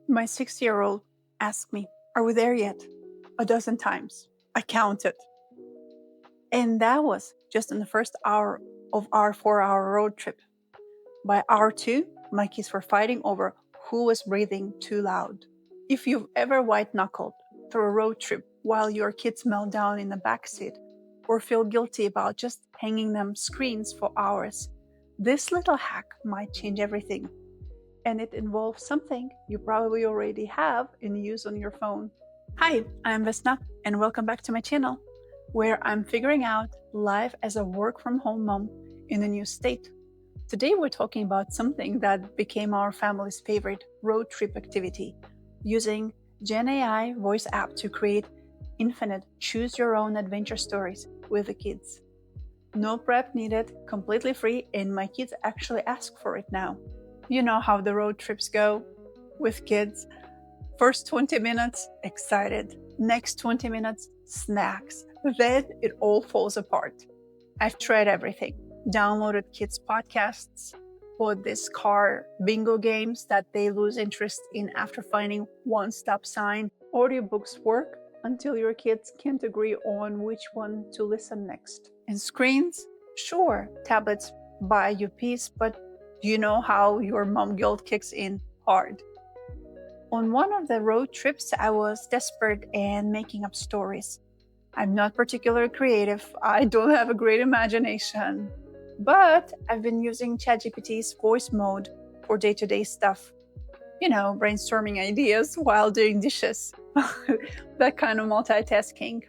My 6-year-old asked me, "Are we there yet?" A dozen times. I counted. And that was just in the first hour of our 4-hour road trip. By hour 2, my kids were fighting over who was breathing too loud. If you've ever white knuckled through a road trip while your kids melt down in the backseat or feel guilty about just hanging them screens for hours, this little hack might change everything. And it involves something you probably already have in use on your phone. Hi, I'm Vesna, and welcome back to my channel, where I'm figuring out life as a work from home mom in a new state. Today, we're talking about something that became our family's favorite road trip activity, using Gen AI voice app to create infinite choose your own adventure stories with the kids. No prep needed, completely free, and my kids actually ask for it now. You know how the road trips go with kids. First 20 minutes, excited. Next 20 minutes, snacks. Then it all falls apart. I've tried everything. Downloaded kids' podcasts, bought these car bingo games that they lose interest in after finding one stop sign. Audiobooks work until your kids can't agree on which one to listen next. And screens? Sure, tablets buy you peace, but you know how your mom guilt kicks in hard. On one of the road trips, I was desperate and making up stories. I'm not particularly creative, I don't have a great imagination, but I've been using ChatGPT's voice mode for day to day stuff. You know, brainstorming ideas while doing dishes. That kind of multitasking.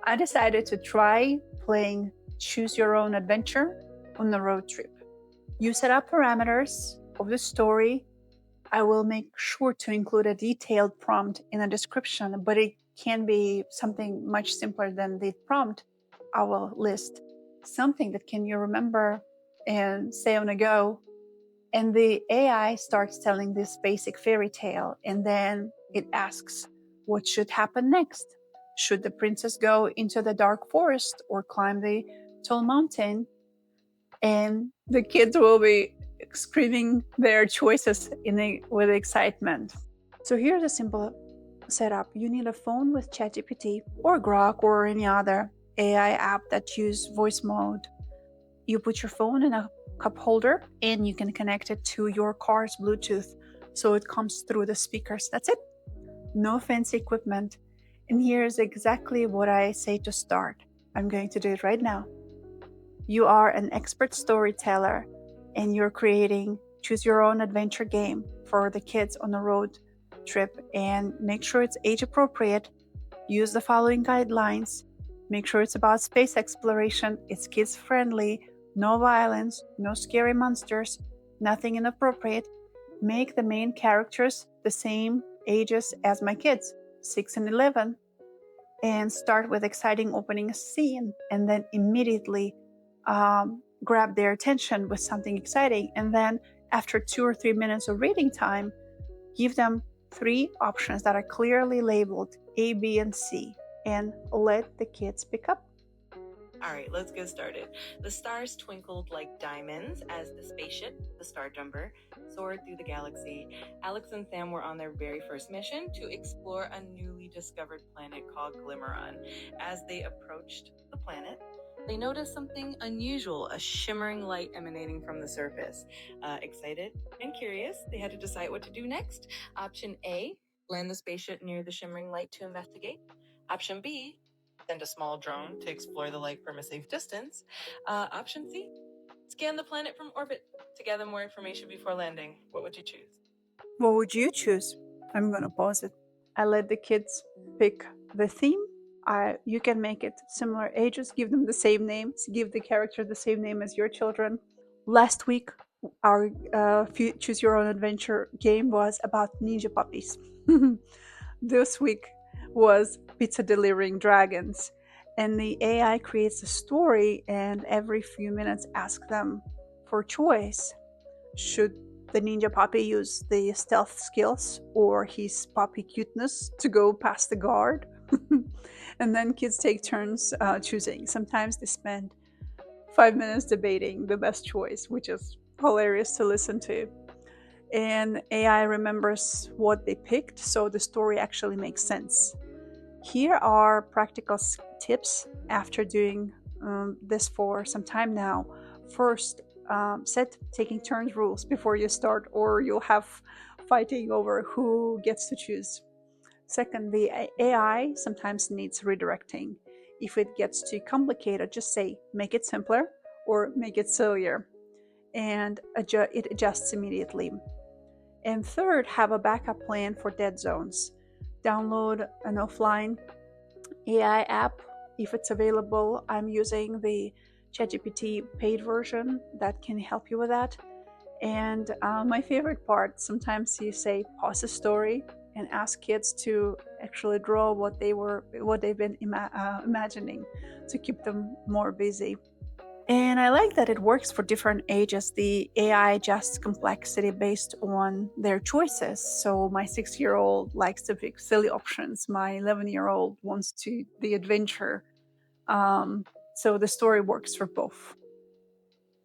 I decided to try playing Choose Your Own Adventure on the road trip. You set up parameters of the story. I will make sure to include a detailed prompt in the description, but it can be something much simpler than the prompt. I will list something that can you remember and say on the go. And the AI starts telling this basic fairy tale, and then it asks, what should happen next? Should the princess go into the dark forest or climb the tall mountain? And the kids will be screaming their choices with excitement. So here's a simple setup. You need a phone with ChatGPT or Grok or any other AI app that use voice mode. You put your phone in a cup holder and you can connect it to your car's Bluetooth so it comes through the speakers. That's it. No fancy equipment. And here's exactly what I say to start. I'm going to do it right now. You are an expert storyteller and you're creating choose your own adventure game for the kids on a road trip, and make sure it's age appropriate. Use the following guidelines. Make sure it's about space exploration, it's kids friendly, no violence, no scary monsters, nothing inappropriate. Make the main characters the same ages as my kids, 6 and 11, and start with exciting opening scene and then immediately grab their attention with something exciting. And then after 2 or 3 minutes of reading time, give them 3 options that are clearly labeled A, B, and C, and let the kids pick up. All right, let's get started. The stars twinkled like diamonds as the spaceship, the Star Jumper, soared through the galaxy. Alex and Sam were on their very first mission to explore a newly discovered planet called Glimmeron. As they approached the planet, they noticed something unusual, a shimmering light emanating from the surface. Excited and curious, they had to decide what to do next. Option A, land the spaceship near the shimmering light to investigate. Option B, send a small drone to explore the light from a safe distance. Option C, scan the planet from orbit to gather more information before landing. What would you choose? What would you choose? I'm going to pause it. I let the kids pick the theme. You can make it similar ages, give them the same names, give the character the same name as your children. Last week, our Choose Your Own Adventure game was about ninja puppies. This week was pizza delivering dragons. And the AI creates a story and every few minutes asks them for choice. Should the ninja puppy use the stealth skills or his puppy cuteness to go past the guard? And then kids take turns choosing. Sometimes they spend 5 minutes debating the best choice, which is hilarious to listen to. and AI remembers what they picked, so the story actually makes sense. Here are practical tips after doing this for some time now. First, set taking turns rules before you start, or you'll have fighting over who gets to choose. Second, the AI sometimes needs redirecting. If it gets too complicated, just say, make it simpler or make it sillier, and it adjusts immediately. And third, have a backup plan for dead zones. Download an offline AI app if it's available. I'm using the ChatGPT paid version that can help you with that. And my favorite part, sometimes you say pause the story and ask kids to actually draw what they've been imagining to keep them more busy. And I like that it works for different ages. The AI adjusts complexity based on their choices. So my 6-year-old likes to pick silly options. My 11-year-old wants to the adventure. So the story works for both.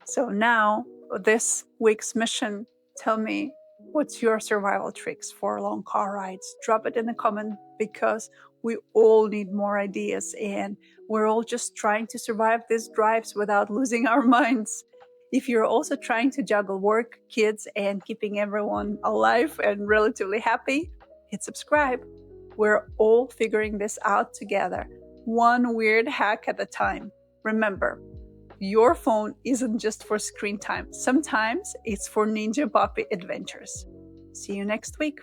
So now, this week's mission, tell me what's your survival tricks for long car rides? Drop it in the comment, because we all need more ideas and we're all just trying to survive these drives without losing our minds. If you're also trying to juggle work, kids, and keeping everyone alive and relatively happy, hit subscribe. We're all figuring this out together, one weird hack at a time. Remember, your phone isn't just for screen time. Sometimes it's for Ninja Puppy adventures. See you next week.